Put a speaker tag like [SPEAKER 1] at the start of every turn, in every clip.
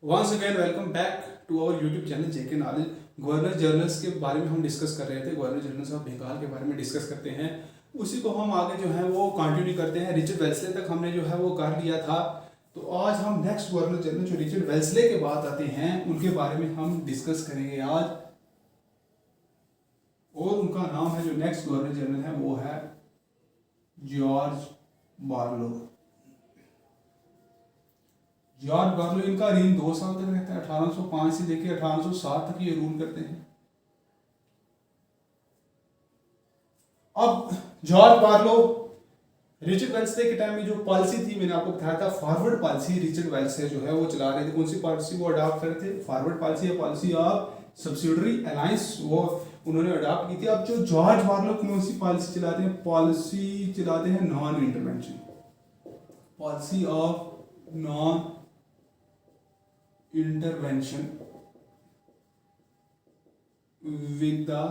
[SPEAKER 1] Once again welcome back to our YouTube channel JK knowledge. Governor generals के बारे में हम डिस्कस कर रहे थे। गवर्नर जनरल्स ऑफ बंगाल के बारे में डिस्कस करते हैं, उसी को हम आगे जो है वो कंटिन्यू करते हैं। रिचर्ड वेल्सले तक हमने जो है वो कर लिया था। तो आज हम नेक्स्ट गवर्नर जनरल जो रिचर्ड वेल्सले के बाद आते हैं उनके बारे में हम डिस्कस करेंगे आज। और उनका नाम है जो नेक्स्ट गवर्नर जनरल है वो है जॉर्ज बार्लो। जॉर्ज बार्लो, इनका रेन 2 साल तक रहता है। 1805 से लेकर 1807 तक ये रूल करते हैं। अब जॉर्ज बार्लो रिचर्ड वेल्सले के टाइम में जो पॉलिसी थी, मैंने आपको बताया था फॉरवर्ड पॉलिसी रिचर्ड वेल्सले जो है वो चला रहे थे। कौन सी पॉलिसी वो अडॉप्ट करे थे? फॉरवर्ड पॉलिसी या पॉलिसी ऑफ सब्सिडरी अलायंस वो उन्होंने अडॉप्ट की थी। अब जो जॉर्ज बार्लो कौन सी पॉलिसी चलाते हैं? पॉलिसी चलाते हैं non intervention, policy of non intervention with the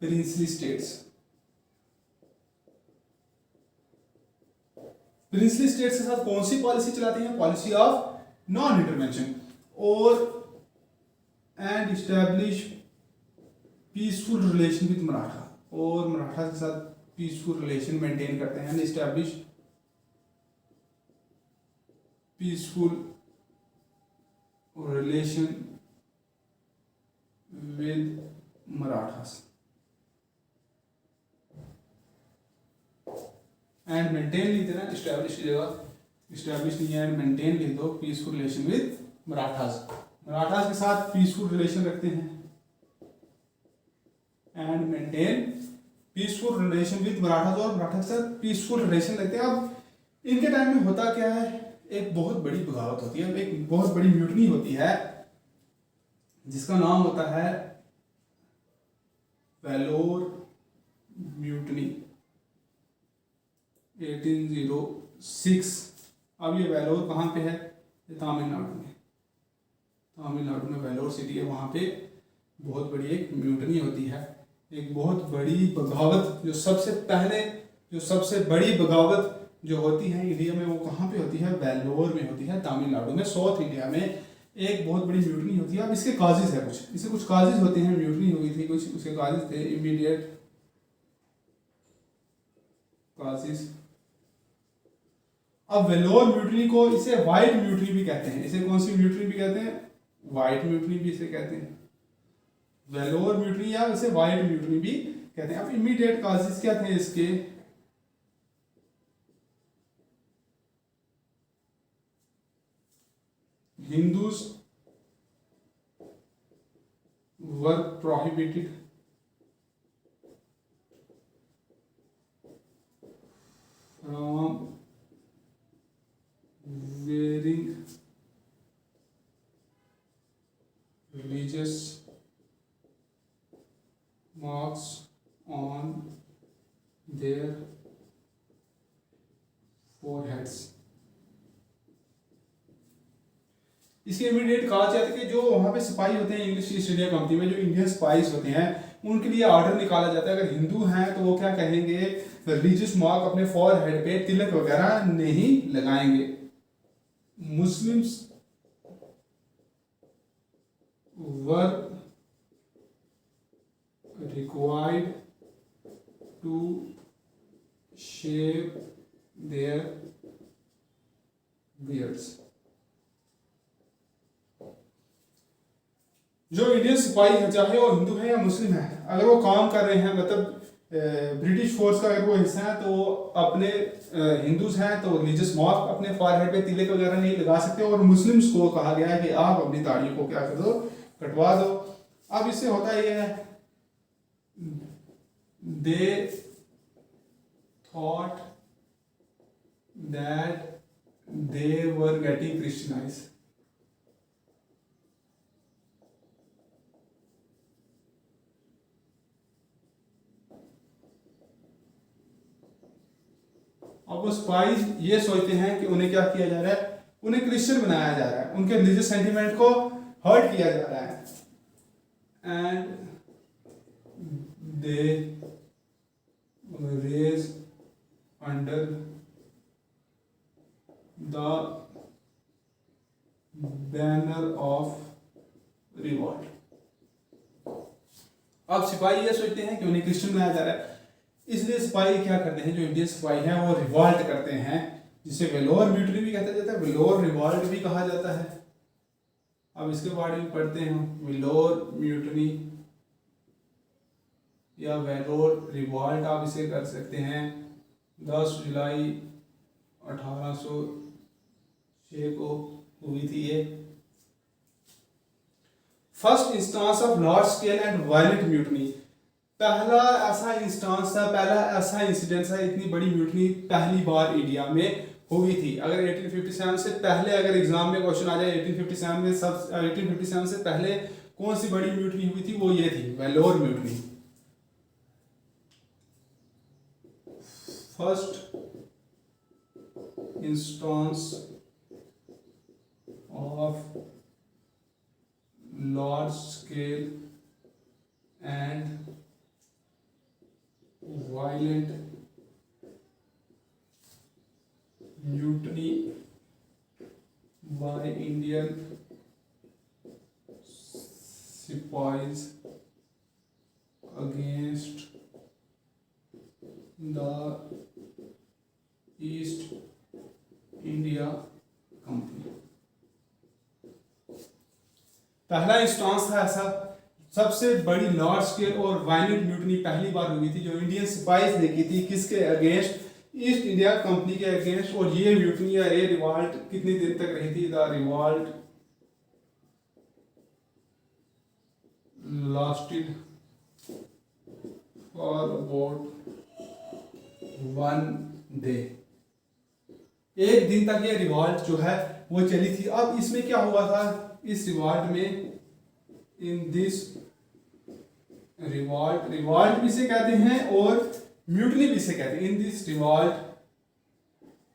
[SPEAKER 1] princely states। Princely states के साथ कौन सी पॉलिसी चलाती हैं? Policy of non intervention. और and establish peaceful relation with Maratha, और मराठा के साथ पीसफुल रिलेशन मेंटेन करते हैं। Establish peaceful relation with Marathas and maintain लिख देना। इस्टेब्लिश की जगह इस्टेब्लिश नहीं है, एंड मेंटेन लिख दो। Peaceful relation with Marathas, Marathas के साथ पीसफुल रिलेशन रखते हैं। And maintain peaceful relation with Marathas, और मराठा के साथ पीसफुल रिलेशन रखते हैं। अब इनके टाइम में होता क्या है? एक बहुत बड़ी बगावत होती है, एक बहुत बड़ी म्यूटनी होती है जिसका नाम होता है वेलोर म्यूटनी 1806। अब ये वेलोर कहाँ पे है? ये तमिलनाडु में। तमिलनाडु में वेलोर सिटी है, वहाँ पे बहुत बड़ी एक म्यूटनी होती है। एक बहुत बड़ी बगावत, जो सबसे बड़ी बगावत जो होती है इंडिया में, वो कहाँ पे होती है? वेल्लोर में होती है, तमिलनाडु में, साउथ इंडिया में। एक बहुत बड़ी म्यूटनी होती है। अब इसके काजेज है कुछ, इसके कुछ काजेज होते हैं। म्यूटनी हुई थी, कुछ उसके काजेज थे। Immediate causes. अब वेल्लोर म्यूटनी को इसे व्हाइट म्यूटनी भी कहते हैं। इसे कौन सी म्यूटनी भी कहते हैं? व्हाइट म्यूटनी भी इसे कहते हैं। वेल्लोर म्यूटनी या इसे व्हाइट म्यूटनी भी कहते हैं। अब इमीडिएट काजेज क्या थे इसके? Hindus were prohibited from wearing religious marks on their foreheads। इसके इमीडिएट कहा जाता है कि जो वहाँ पे सिपाही होते हैं इंग्लिश ईस्ट इंडिया कंपनी में, जो इंडियन स्पाइस होते हैं, उनके लिए ऑर्डर निकाला जाता है। अगर हिंदू हैं तो वो क्या कहेंगे? रिलीजियस मार्क अपने फॉरहेड पे, तिलक वगैरह नहीं लगाएंगे। Muslims were required to shave their beards. जो इंडियन सिपाही है, चाहे वो हिंदू है या मुस्लिम है, अगर वो काम कर रहे हैं, मतलब ब्रिटिश फोर्स का अगर वो हिस्सा है, तो वो अपने हिंदूज हैं तो रिलीजियस मार्क अपने फॉरहेड पे, तिलक वगैरह नहीं लगा सकते। और मुस्लिम्स को कहा गया है कि आप अपनी दाढ़ी को क्या कर दो? कटवा दो। अब इससे होता ये है, they thought that they were getting Christianize. अब वो स्पाइस ये सोचते हैं कि उन्हें क्या किया जा रहा है? उन्हें क्रिश्चियन बनाया जा रहा है, उनके रिलीजियस सेंटिमेंट को हर्ट किया जा रहा है। And they rage under the banner of revolt. अब सिपाही ये सोचते हैं कि उन्हें क्रिश्चियन बनाया जा रहा है, इसलिए सिपाही क्या करते हैं, जो इंडियन सिपाही हैं वो रिवॉल्ट करते हैं, जिसे वेलोर म्यूटनी भी कहता जाता है, वेलोर रिवॉल्ट भी कहा जाता है। अब इसके बारे में पढ़ते हैं, वेलोर म्यूटनी या वेलोर रिवॉल्ट आप इसे कर सकते हैं। 10 जुलाई 1806 को हुई थी ये। First instance of large scale and violent mutiny, पहला ऐसा इंस्टांस था, पहला ऐसा इंसिडेंट था, इतनी बड़ी म्यूटनी पहली बार इंडिया में हुई थी। अगर 1857 से पहले अगर एग्जाम में क्वेश्चन आ जाए 1857 से पहले कौन सी बड़ी म्यूटनी हुई थी, वो ये थी, Vellore mutiny. First instance of large scale and violent mutiny by Indian sepoys against the East India Company। पहला इंस्टांस था ऐसा, सबसे बड़ी लार्ज स्केल और वायलेंट म्यूटनी पहली बार हुई थी जो इंडियन सिपाहीज ने की थी, किसके अगेंस्ट, ईस्ट इंडिया कंपनी के अगेंस्ट। और ये म्यूटनी या ये रिवॉल्ट कितनी दिन तक रही थी, the revolt lasted for about 1 day, एक दिन तक ये रिवॉल्ट जो है वो चली थी। अब इसमें क्या हुआ था, इस रिवॉल्ट में, इन दिस रिवॉल्ट, रिवॉल्ट भी से कहते हैं और म्यूटनी भी से कहते हैं, in this revolt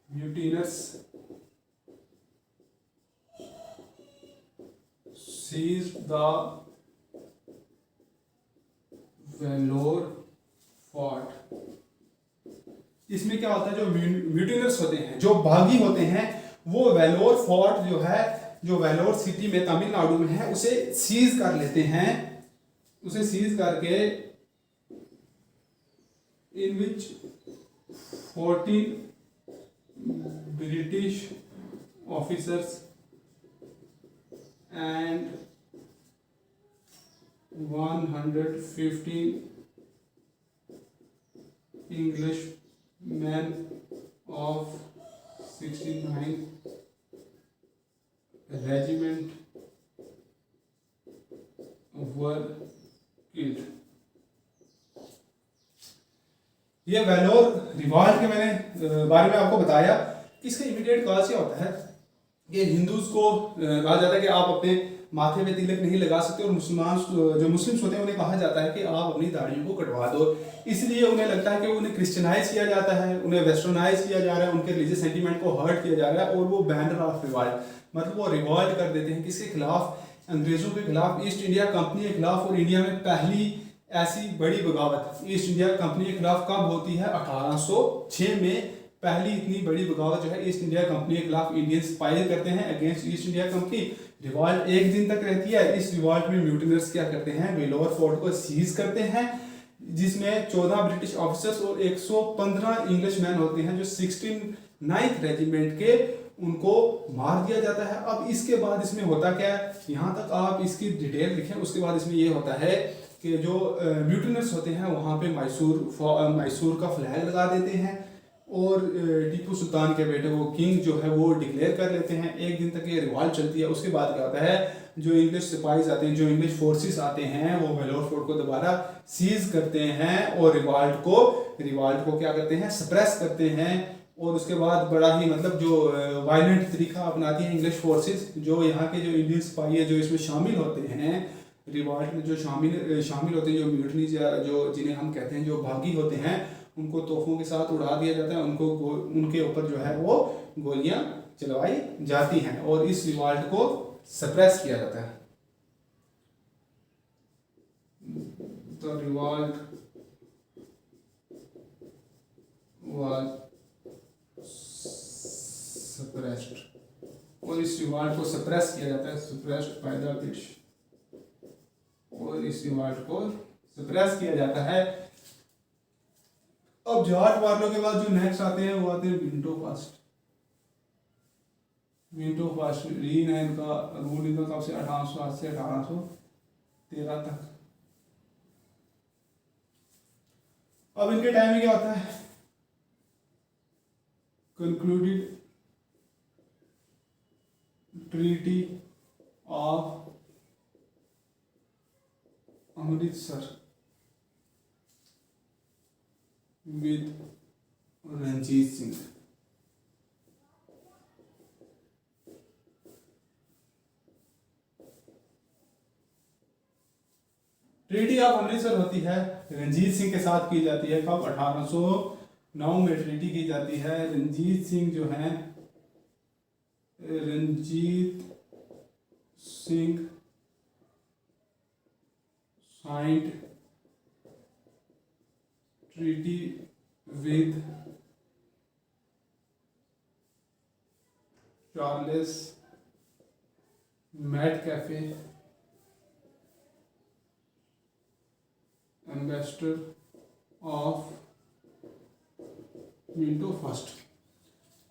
[SPEAKER 1] mutineers seized the Vellore fort. इसमें क्या होता है, जो म्यूटिनर्स होते हैं, जो बागी होते हैं, वो वेलोर फोर्ट जो है, जो वेलोर सिटी में तमिलनाडु में है, उसे सीज कर लेते हैं। उसे सीज करके इन विच 14 British officers and 115 English man of 69 regiment were killed। ये वेलोर रिवॉल्ट के मैंने बारे में आपको बताया कि इसका इमीडिएट कॉज क्या होता है। ये हिंदूज को कहा जाता है कि आप अपने माथे पे तिलक नहीं लगा सकते, और मुसलमान जो मुस्लिम्स होते हैं उन्हें कहा जाता है कि आप अपनी दाढ़ियों को कटवा दो। इसलिए उन्हें लगता है कि उन्हें क्रिश्चियनाइज किया जाता है, उन्हें वेस्टर्नाइज किया जा रहा है, उनके रिलीजियस सेंटीमेंट को हर्ट किया जा रहा है, और वो बैनर ऑफ रिवॉल्ट, मतलब वो रिवॉल्ट कर देते हैं। किसके खिलाफ, अंग्रेजों के खिलाफ, ईस्ट इंडिया कंपनी के खिलाफ। और इंडिया में पहली ऐसी बड़ी बगावत ईस्ट इंडिया कंपनी के खिलाफ कब होती है, 1806 में पहली इतनी बड़ी बगावत जो है ईस्ट इंडिया कंपनी के खिलाफ इंडियन सिपाही करते हैं against east India company. Revolt एक दिन तक रहती है। इस रिवॉल्ट में म्यूटिनर्स क्या करते हैं, वेलोर फोर्ट को सीज करते हैं, जिसमें 14 ब्रिटिश ऑफिसर्स और 115 इंग्लिश मैन होते हैं, जो 69th रेजिमेंट के, उनको मार दिया जाता है। अब इसके बाद इसमें होता क्या है, यहाँ तक आप इसकी डिटेल लिखें। उसके बाद इसमें ये होता है कि जो म्यूटिनर्स होते हैं वहाँ पे मैसूर का फ्लैग लगा देते हैं, और टीपू सुल्तान के बेटे वो किंग जो है वो डिक्लेयर कर लेते हैं। एक दिन तक ये रिवॉल्ट चलती है। उसके बाद क्या होता है, जो इंग्लिश सिपाहीज आते हैं, जो इंग्लिश फोर्सेस आते हैं, वो वेलोर फोर्ट को दोबारा सीज करते हैं और रिवॉल्ट को क्या करते हैं, सप्रेस करते हैं। और उसके बाद बड़ा ही मतलब जो वायलेंट तरीका अपनाती है इंग्लिश फोर्सेस, जो यहाँ के जो इंडियन सिपाही है जो इसमें शामिल होते हैं, रिवॉल्ट में जो शामिल होते हैं, जो म्यूटनीज या जो जिन्हें हम कहते हैं जो बागी होते हैं, उनको तोपों के साथ उड़ा दिया जाता है, उनके ऊपर जो है वो गोलियां चलवाई जाती हैं, और इस रिवॉल्ट को सप्रेस किया जाता है। तो रिवॉल्ट वाज सप्रेस्ड, और इस रिवॉल्ट को सप्रेस किया जाता है, सप्रेस्ड बाय द ब्रिटिश, और इस रिवॉल्ट को सप्रेस किया जाता है। अब जाट वालों के बाद जो नेक्स्ट आते हैं वो आते हैं Minto first. Minto first reign है इनका, रूल इनका कब से 1808 से 1813 तक। अब इनके टाइम में क्या होता है, concluded treaty of Amritsar with Ranjit Singh. Treaty of Amritsar होती है रणजीत सिंह के साथ की जाती है। कब? 1809 में ट्रीटी की जाती है। रणजीत सिंह जो है, Ranjit Singh signed treaty with Charles Metcalfe, ambassador of Minto first.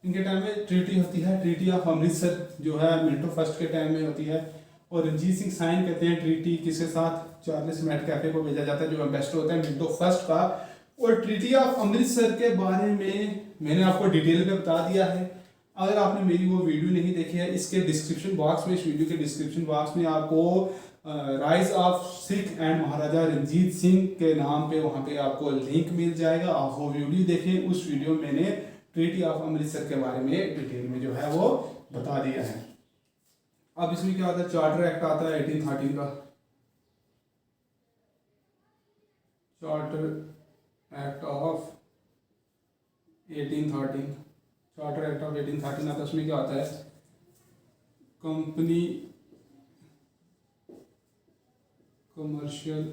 [SPEAKER 1] इनके टाइम में ट्रीटी होती है, ट्रीटी ऑफ अमृतसर जो है मिंटो फर्स्ट के टाइम में होती है। और रणजीत सिंह साइन करते हैं ट्रीटी किसके साथ? चार्ल्स मैटकैफे को भेजा जाता है जो एम्बेसडर होता है मिंटो फर्स्ट का। और ट्रीटी ऑफ अमृतसर के बारे में मैंने आपको डिटेल में बता दिया है। अगर आपने मेरी वो वीडियो नहीं देखी है, इसके डिस्क्रिप्शन बॉक्स में, इस वीडियो के डिस्क्रिप्शन बॉक्स में आपको राइज ऑफ सिख एंड महाराजा रणजीत सिंह के नाम पे वहाँ पे आपको लिंक मिल जाएगा। आप वो वीडियो देखें। उस वीडियो में मैंने ट्रीटी ऑफ अमृतसर के बारे में डिटेल में जो है वो बता दिया है। अब इसमें क्या होता है, चार्टर एक्ट आता है 1813 का। Charter act of 1813, charter act of 1813 आता है। उसमें क्या होता है, company commercial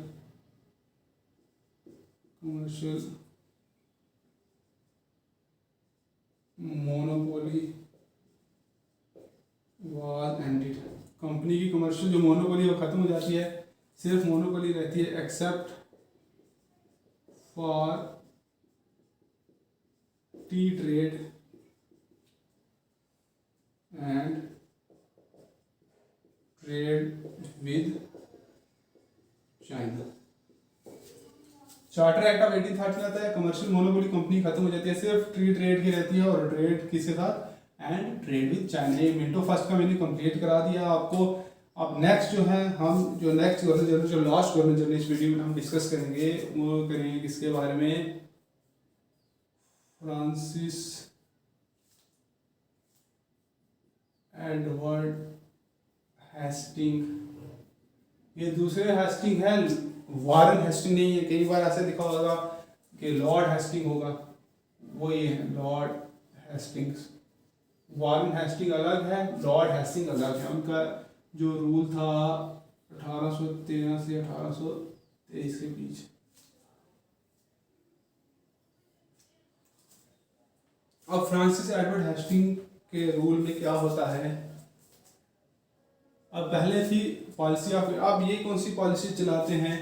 [SPEAKER 1] monopoly was ended. Company की कमर्शियल जो मोनोपोली वो खत्म हो जाती है, सिर्फ मोनोपोली रहती है except for T trade and trade with China. Charter act of 1813 आता है, कमर्शियल मोनोपोली कंपनी खत्म हो जाती है, सिर्फ ट्री ट्रेड की रहती है, और ट्रेड किसके साथ? And trade with China. ये मिंटो फर्स्ट का मैंने कंप्लीट करा दिया आपको। अब नेक्स्ट जो है, हम जो नेक्स्ट गवर्नर जनरल, जो लास्ट गवर्नर जनरल इस वीडियो में हम डिस्कस करेंगे, वो करेंगे किसके बारे में? Francis Edward Hasting. ये दूसरे हेस्टिंग है, वारन हेस्टिंग नहीं है। कई बार ऐसे लिखा होगा कि लॉर्ड हेस्टिंग होगा, वो ये है लॉर्ड हेस्टिंग्स। वारन हेस्टिंग अलग है, लॉर्ड हेस्टिंग अलग है। उनका जो रूल था 1813 से 1823 के बीच। अब फ्रांसिस एडवर्ड हेस्टिंग के रूल में क्या होता है, अब पहले थी पॉलिसी ऑफ, अब ये कौन सी पॉलिसी चलाते हैं?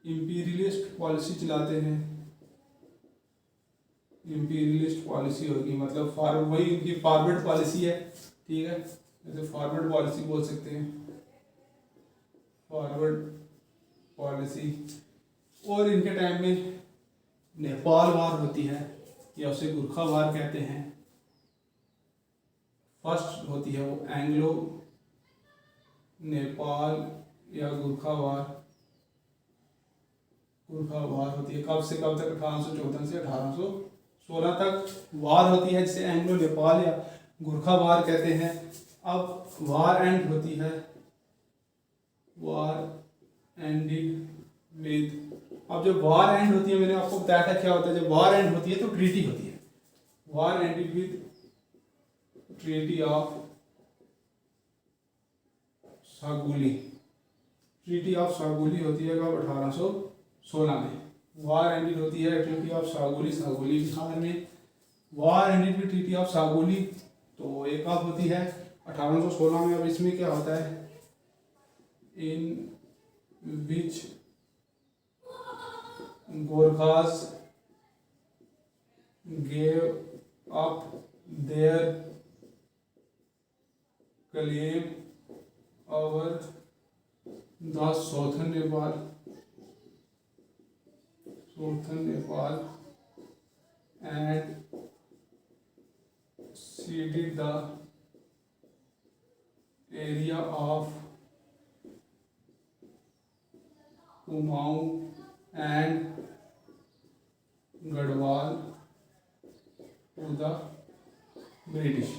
[SPEAKER 1] इंपीरियलिस्ट पॉलिसी चलाते हैं। इंपीरियलिस्ट पॉलिसी होगी, मतलब फॉरवर्ड, वही इनकी फॉरवर्ड पॉलिसी है, ठीक है, जैसे फॉरवर्ड पॉलिसी बोल सकते हैं, फॉरवर्ड पॉलिसी। और इनके टाइम में नेपाल वार होती है, या उसे गुरखा वार कहते हैं। फर्स्ट होती है वो एंग्लो नेपाल या गुरखा वार होती है। कब से कब तक? 1814 से 1816 तक वार होती है, जिसे एंग्लो नेपाल या गुरखा वार कहते हैं। अब वार एंड होती है, वार एंडेड विद, अब जब वार एंड होती है, मैंने आपको बताया था क्या होता है, जब वार एंड होती है तो ट्रीटी होती है। War ended with treaty of Sagauli. Treaty of Sagauli होती है कब? 1816 में। वार एंडेड होती है ट्रीटी ऑफ सागुली, सागुली बिहार में। War ended with treaty of Sagauli तो एक बात होती है 1816 में। अब इसमें क्या होता है, इन विच Gorkhas gave up their claim over the southern Nepal and ceded the area of Kumaon and Gadwal to the British.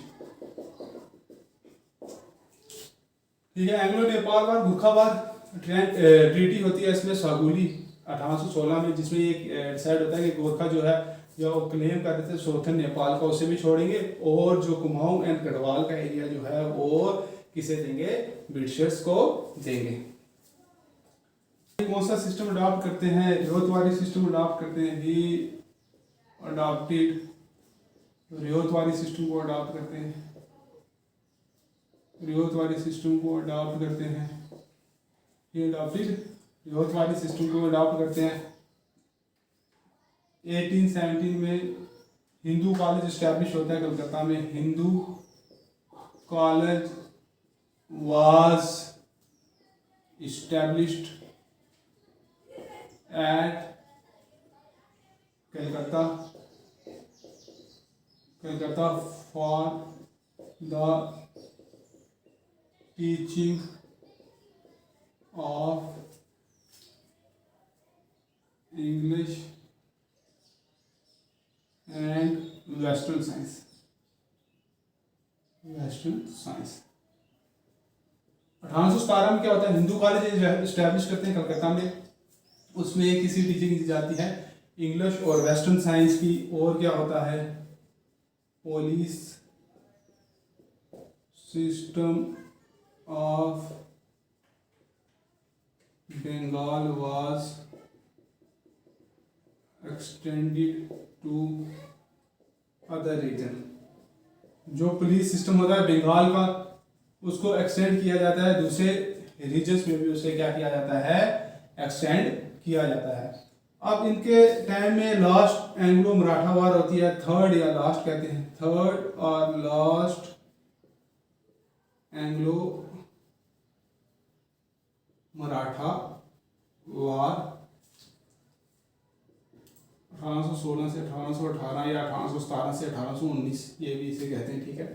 [SPEAKER 1] ठीक है, एंग्लो नेपाल वार गुरखा वार ट्रीटी होती है इसमें सागुली 1816 में, जिसमें एक डिसाइड होता है कि गोरखा जो है जो क्लेम कर रहे थे सोथन नेपाल का उसे भी छोड़ेंगे, और जो कुमाऊं एंड गढ़वाल का एरिया जो है वो किसे देंगे, ब्रिटिशर्स को देंगे। कौन सा सिस्टम अडॉप्ट करते हैं, रियोतवारी सिस्टम अडॉप्ट करते हैं। ही अडॉप्टेड रियोतवारी सिस्टम को अडॉप्ट करते हैं, रियोतवारी सिस्टम को अडॉप्ट करते हैं। ये अडॉप्टेड रियोतवारी सिस्टम को अडॉप्ट करते हैं। 1817 में हिंदू कॉलेज इस्टेब्लिश होता है कलकत्ता में। Hindu college was established at Calcutta for the teaching of English and western science. 1817 में क्या होता है, हिंदू कॉलेज इस्टेब्लिश करते हैं कलकत्ता में। उसमें एक किसी टीचिंग दी जाती है इंग्लिश और वेस्टर्न साइंस की। और क्या होता है, police system of Bengal was extended to other region. जो पुलिस सिस्टम होता है बंगाल का, उसको एक्सटेंड किया जाता है, दूसरे रीजन्स में भी उसे क्या किया जाता है, एक्सटेंड किया जाता है। अब इनके टाइम में लास्ट एंग्लो मराठा वार होती है, थर्ड या लास्ट कहते हैं, थर्ड और लास्ट एंग्लो मराठा वार 1816 से 1818 या 1817 से 1819, ये भी इसे कहते हैं। ठीक है,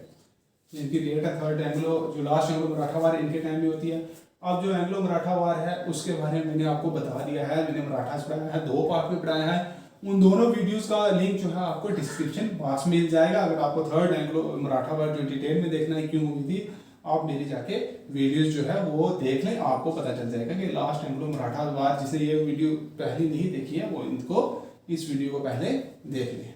[SPEAKER 1] इनकी डेट है थर्ड एंग्लो, जो लास्ट एंग्लो मराठा वार इनके टाइम में होती है। अब जो एंग्लो मराठा वार है उसके बारे में मैंने आपको बता दिया है, मैंने मराठा से पढ़ाया है, 2 पार्ट में पढ़ाया है। उन दोनों वीडियोस का लिंक जो है आपको डिस्क्रिप्शन बॉक्स में मिल जाएगा। अगर आपको थर्ड एंग्लो मराठा वार जो डिटेल में देखना है क्यों हुई थी, आप मेरी जाके वीडियोस जो है वो देख लें, आपको पता चल जाएगा कि लास्ट एंग्लो मराठा वार, जिसने ये वीडियो पहले नहीं देखी है वो इनको इस वीडियो को पहले देख लें।